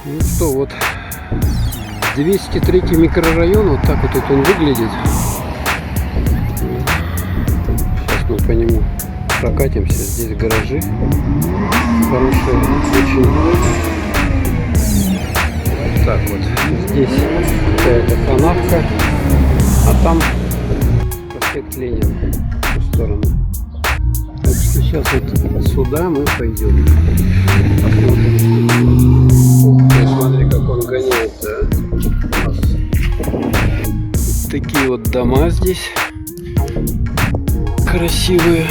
Ну что, вот 203 микрорайон, вот так вот он выглядит. Сейчас мы по нему прокатимся. Здесь гаражи хорошие, очень. Так вот, здесь какая-то канавка, а там проспект Ленина в ту сторону. Так что сейчас вот сюда мы пойдем. Посмотрим. Ух ты, смотри, как он гоняет. Такие вот дома здесь красивые,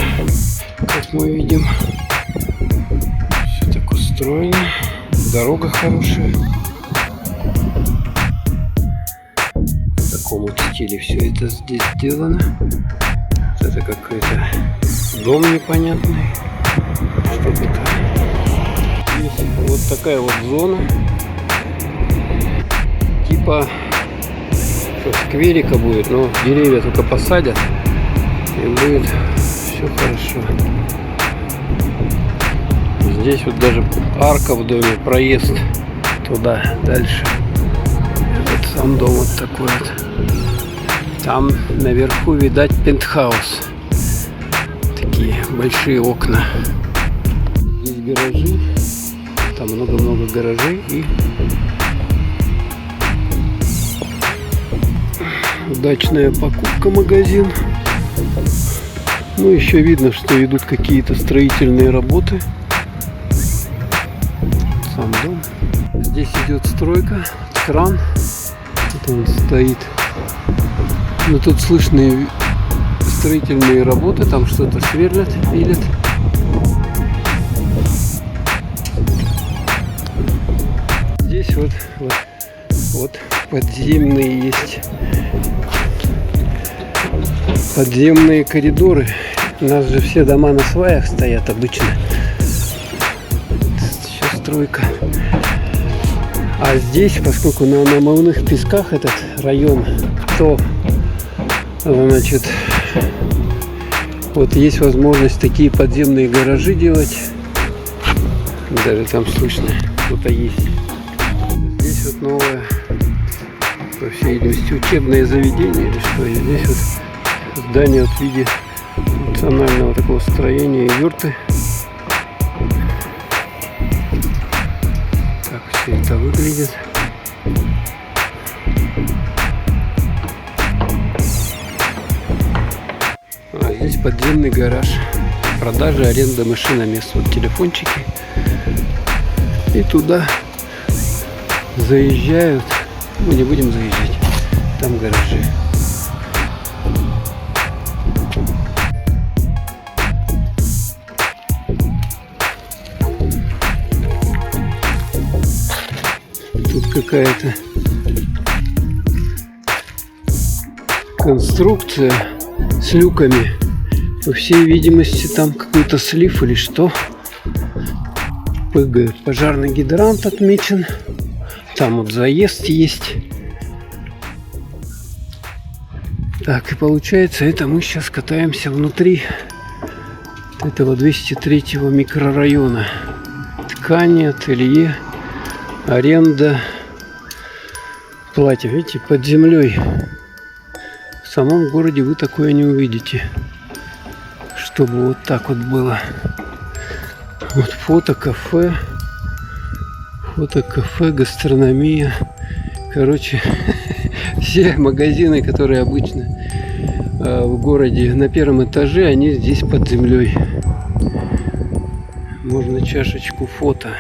как мы видим. Все так устроено. Дорога хорошая. В таком вот стиле все это здесь сделано. Это какой-то дом непонятный. Что это? Здесь вот такая вот зона. Типа скверика будет, но деревья только посадят, и будет все хорошо. Здесь вот даже арка в доме, проезд туда, дальше. Вот сам дом вот такой вот. Там наверху видать пентхаус. Такие большие окна. Здесь гаражи. Там много-много гаражей и удачная покупка, магазин. Ну, еще видно, что идут какие-то строительные работы. Сам дом. Здесь идет стройка. Кран. Вот он стоит. Но тут слышны строительные работы. Там что-то сверлят, пилят. Здесь вот подземные есть. Подземные коридоры. У нас же все дома на сваях стоят обычно. Сейчас стройка. А здесь, поскольку на намывных песках этот район, то значит вот есть возможность такие подземные гаражи делать. Даже там слышно, кто-то есть. Здесь вот новое, по всей видимости, учебное заведение или что. И здесь вот здание вот в виде национального такого строения и юрты. Так все это выглядит. А здесь подземный гараж. Продажа, аренда машиномест. Вот телефончики. И туда заезжают. Мы не будем заезжать. Там гаражи. Тут какая-то конструкция с люками. По всей видимости, там какой-то слив или что. Прыгает. Пожарный гидрант отмечен. Там вот заезд есть. Так, и получается, это мы сейчас катаемся внутри этого 203-го микрорайона. Ткани, ателье, аренда, платье. Видите, под землей. В самом городе вы такое не увидите, чтобы вот так вот было. Вот фото-кафе, гастрономия. Короче, все магазины, которые обычно в городе на первом этаже, они здесь под землей. Можно чашечку фото.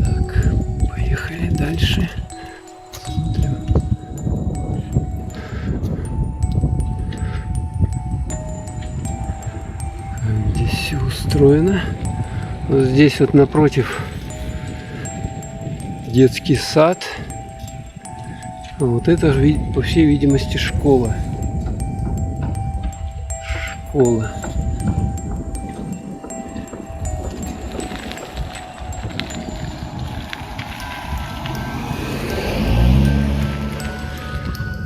Так, поехали дальше. Смотрим. Здесь все устроено. Вот здесь вот напротив детский сад. А вот это, по всей видимости, школа. Школа.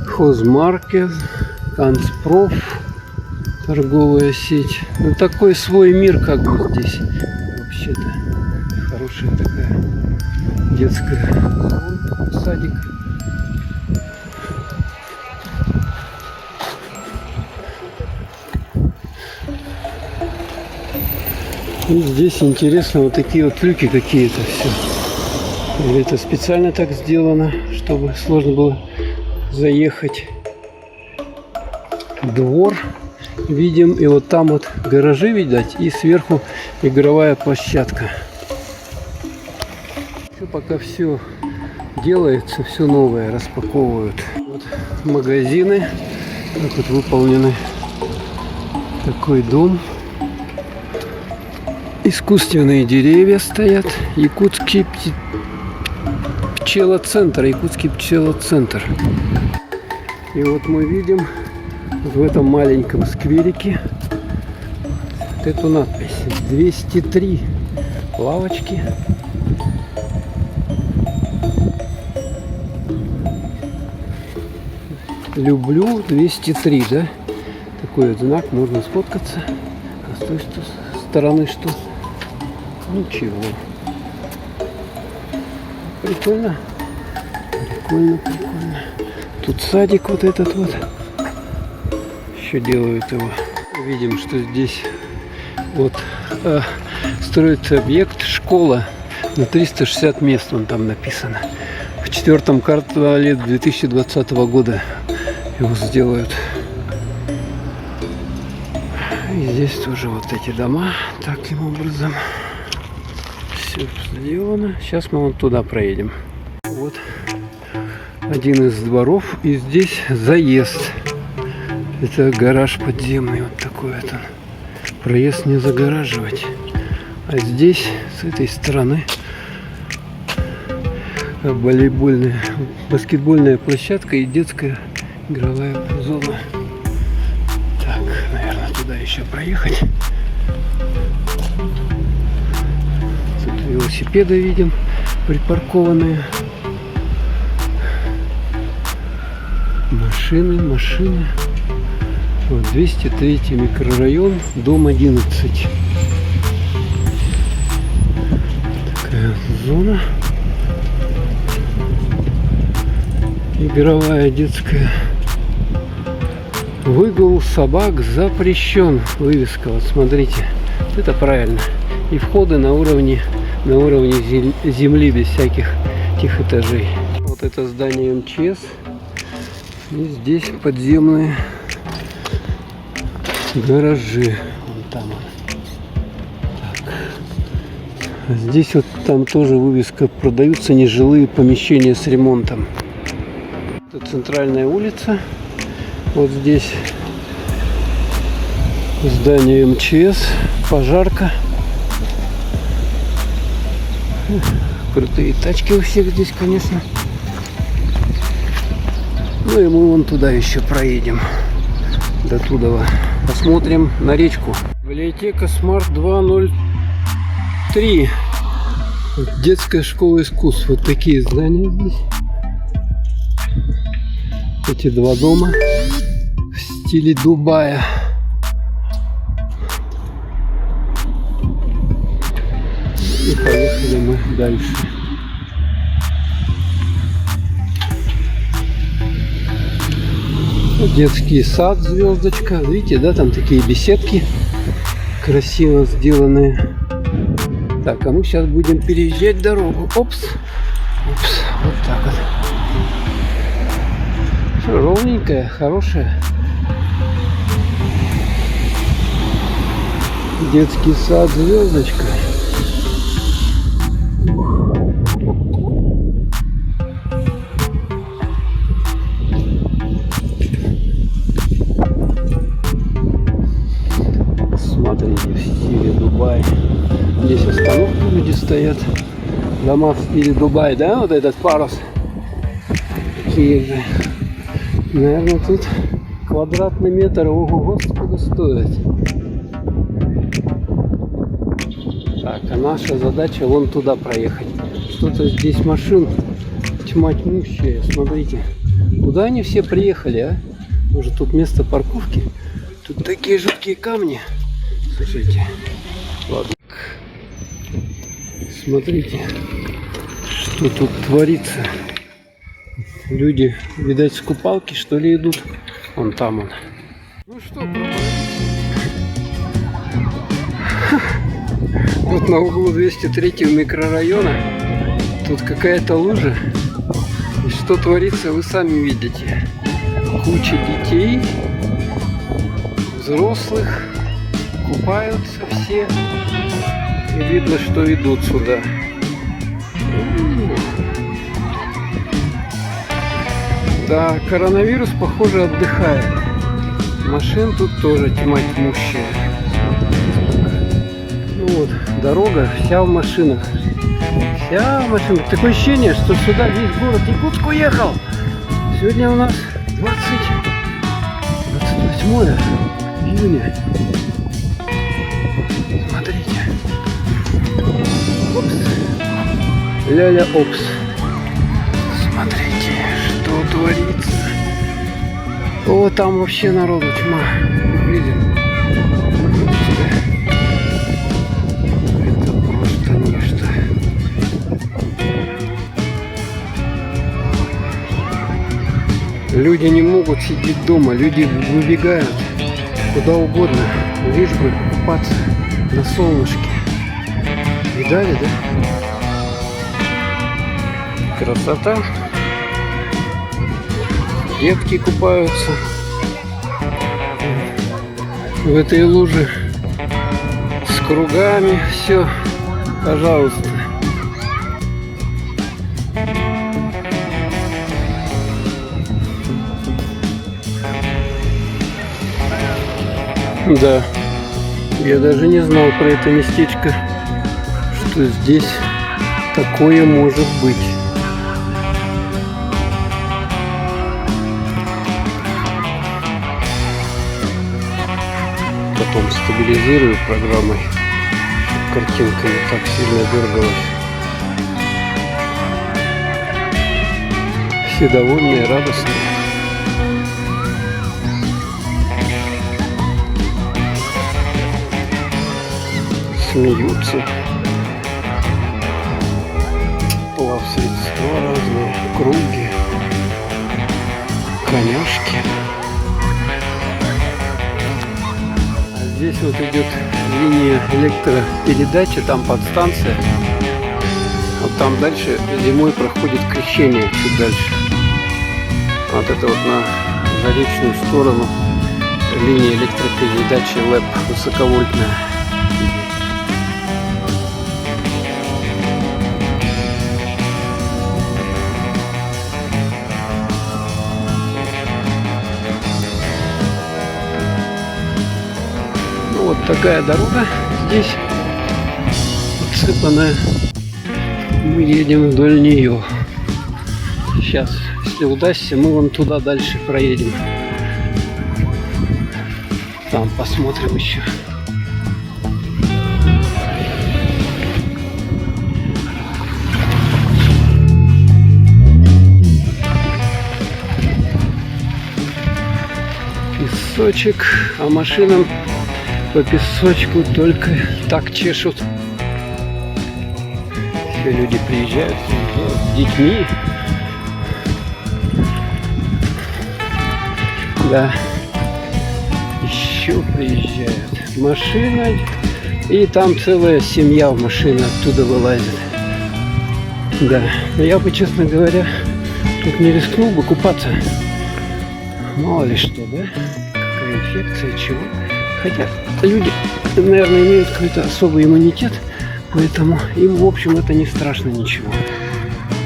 Хозмаркет, Канцпроф, торговая сеть. Ну такой свой мир как бы здесь вообще-то. Хорошая такая детская зона, садик. И здесь интересно вот такие вот люки какие-то все. Или это специально так сделано, чтобы сложно было заехать. Двор видим, и вот там вот гаражи видать, и сверху игровая площадка. Пока все делается, все новое распаковывают. Вот магазины, как вот выполнены. Такой дом. Искусственные деревья стоят. Якутский пчелоцентр. Якутский пчелоцентр. И вот мы видим в этом маленьком скверике вот эту надпись. 203 лавочки. Люблю 203, да? Такой вот знак, можно сфоткаться. А с той стороны что? Ничего. Прикольно. Прикольно, прикольно. Тут садик вот этот вот. Еще делают его. Видим, что здесь вот строится объект, школа на 360 мест, вон там написано. В 4 квартале 2020 года его сделают. И здесь тоже вот эти дома таким образом все сделано. Сейчас мы вон туда проедем. Вот один из дворов, и здесь заезд. Это гараж подземный, вот такой вот он. Проезд не загораживать. А здесь с этой стороны волейбольная, баскетбольная площадка и детская игровая зона. Так, наверное, туда еще проехать. Тут велосипеды видим припаркованные. Машины. Вот 203 микрорайон, дом 11. Такая зона. Игровая детская. Выгул собак запрещен. Вывеска, вот смотрите. Это правильно. И входы на уровне земли, без всяких этих этажей. Вот это здание МЧС. И здесь подземные гаражи. Вон там он. Так. Здесь вот там тоже вывеска: продаются нежилые помещения с ремонтом. Это центральная улица. Вот здесь здание МЧС, пожарка. Крутые тачки у всех здесь, конечно. Ну и мы вон туда еще проедем. До туда посмотрим на речку. Библиотека Смарт 203. Детская школа искусств. Вот такие здания здесь. Эти два дома в стиле Дубая. И поехали мы дальше. Детский сад, звездочка. Видите, да, там такие беседки красиво сделанные. Так, а мы сейчас будем переезжать дорогу. Опс. Опс. Вот так вот. Ровненькая, хорошая. Детский сад, звездочка. Смотрите, в стиле Дубай. Здесь остановки, люди стоят. Дома в стиле Дубай, да? Вот этот парус. Такие же. Наверное, тут квадратный метр, ого, сколько стоит. Так, а наша задача вон туда проехать. Что-то здесь машин тьма тьмущая, смотрите. Куда они все приехали, а? Может, тут место парковки? Тут такие жуткие камни. Слушайте. Ладно. Смотрите, что тут творится. Люди, видать, с купалки, что ли, идут. Вон там он. Ну что, вот на углу 203 микрорайона. Тут какая-то лужа. И что творится, вы сами видите. Куча детей, взрослых, купаются все. И видно, что идут сюда. Да, коронавирус, похоже, отдыхает. Машин тут тоже тьма тьмущая. Ну вот, дорога вся в машинах. Вся в машинах. Такое ощущение, что сюда весь город Якутск уехал. Сегодня у нас 28 июня. Смотрите. Опс. Ля-ля, опс. Смотрите, что творится. О, там вообще народу тьма. Видим? Это просто нечто. Люди не могут сидеть дома. Люди выбегают куда угодно, лишь бы купаться на солнышке. Видали, да? Красота. Детки купаются в этой луже с кругами. Все, пожалуйста. Да, я даже не знал про это местечко, что здесь такое может быть. Потом стабилизирую программой, чтобы картинка не так сильно дергалась. Все довольные, радостные. Смеются. Плавсредства разные, круги, коняшки. А здесь вот идет линия электропередачи, там подстанция. Вот там дальше зимой проходит крещение, чуть дальше. Вот это вот на заречную сторону линия электропередачи ЛЭП высоковольтная. Вот такая дорога здесь отсыпанная. Мы едем вдоль нее. Сейчас, если удастся, мы вон туда дальше проедем. Там посмотрим еще. Песочек, а машинам по песочку только так чешут. Все люди приезжают с детьми. Да. Еще приезжают. Машина. И там целая семья в машине оттуда вылазит. Да. Но я бы, честно говоря, тут не рискнул бы купаться. Мало ли что, да? Какая инфекция, чего. Хотя люди, наверное, имеют какой-то особый иммунитет, поэтому им, в общем, это не страшно ничего.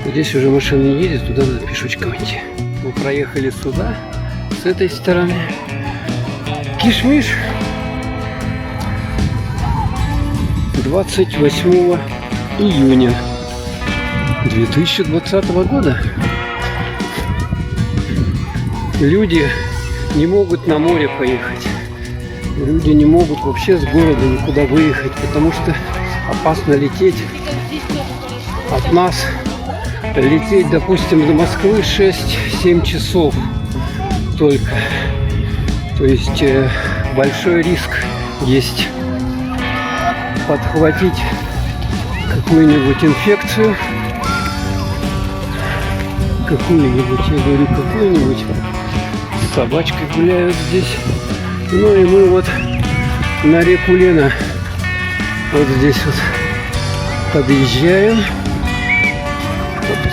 Здесь уже машина не едет, туда надо пешочком идти. Мы проехали сюда, с этой стороны. Кишмиш. 28 июня 2020 года. Люди не могут на море поехать. Люди не могут вообще с города никуда выехать, потому что опасно лететь. От нас лететь, допустим, до Москвы 6-7 часов только. То есть большой риск есть подхватить какую-нибудь инфекцию. Какую-нибудь, я говорю, какую-нибудь. С собачкой гуляют здесь. Ну и мы вот на реку Лена. Вот здесь вот подъезжаем. Вот.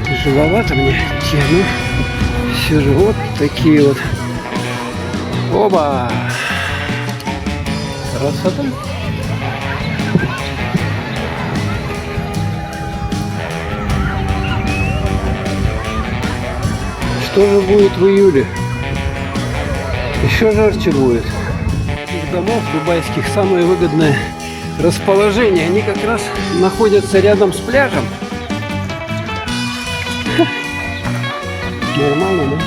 Тяжеловато мне идти, ну все же вот такие вот. Оба! Красота! Что же будет в июле? Еще жарче будет. Из домов дубайских самое выгодное расположение. Они как раз находятся рядом с пляжем. Нормально, да?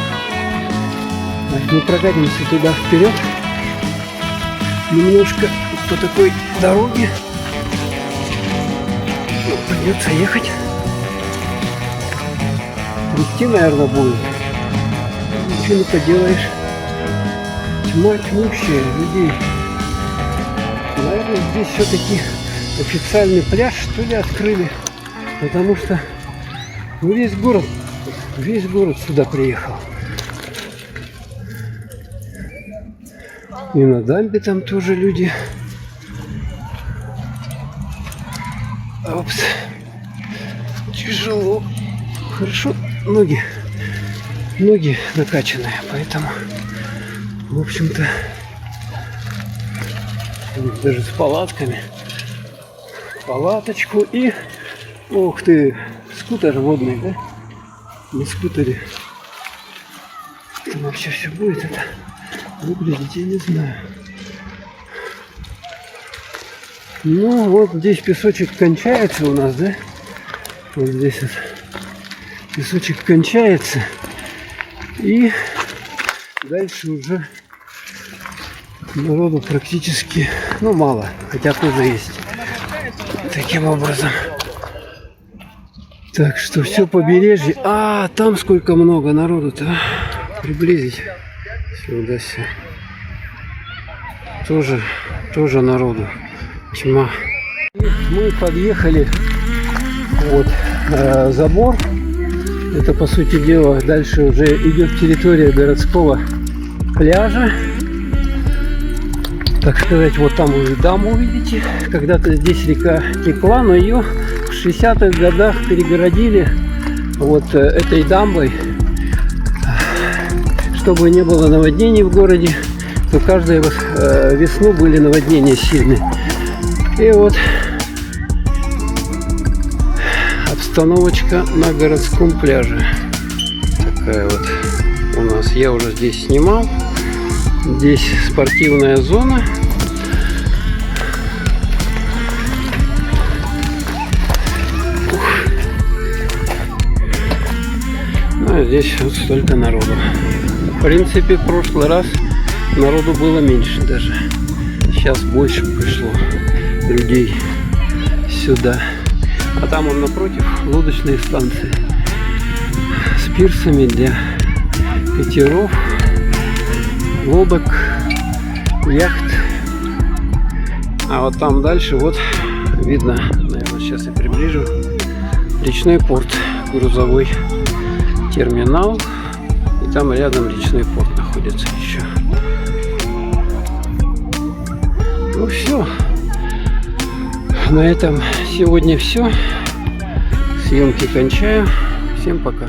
Так, мы прокатимся туда вперед. Немножко по такой дороге. Ну, придется ехать. Идти, наверное, будет. Ничего не поделаешь. Тьма тьмущая людей. Наверное, здесь все-таки официальный пляж, что ли, открыли. Потому что весь город сюда приехал. И на дамбе там тоже люди. Опс. Тяжело. Хорошо, ноги накачанные, поэтому, в общем-то, даже с палатками. Палаточку и, ух ты, скутер водный, да? На скутере. Как вообще все будет это выглядеть, я не знаю. Ну, вот здесь песочек кончается у нас, да? Вот здесь вот песочек кончается. И дальше уже народу практически, ну, мало. Хотя тоже есть. Таким образом. Так что все побережье. А, там сколько много народу-то. Приблизить сюда все. Тоже народу. Тьма. Мы подъехали. Вот забор. Это, по сути дела, дальше уже идет территория городского пляжа. Так сказать, вот там уже дамбу увидите. Когда-то здесь река текла, но ее в 60-х годах перегородили вот этой дамбой. Чтобы не было наводнений в городе, то каждую весну были наводнения сильные. И вот обстановочка на городском пляже. Такая вот у нас. Я уже здесь снимал. Здесь спортивная зона. Ну, а здесь вот столько народу. В принципе, в прошлый раз народу было меньше даже. Сейчас больше пришло людей сюда. А там он напротив лодочные станции с пирсами для катеров, лодок, яхт. А вот там дальше вот видно, наверное, сейчас я приближу, речной порт, грузовой терминал. И там рядом речной порт находится еще. Ну все. На этом сегодня все. Съемки кончаю. Всем пока.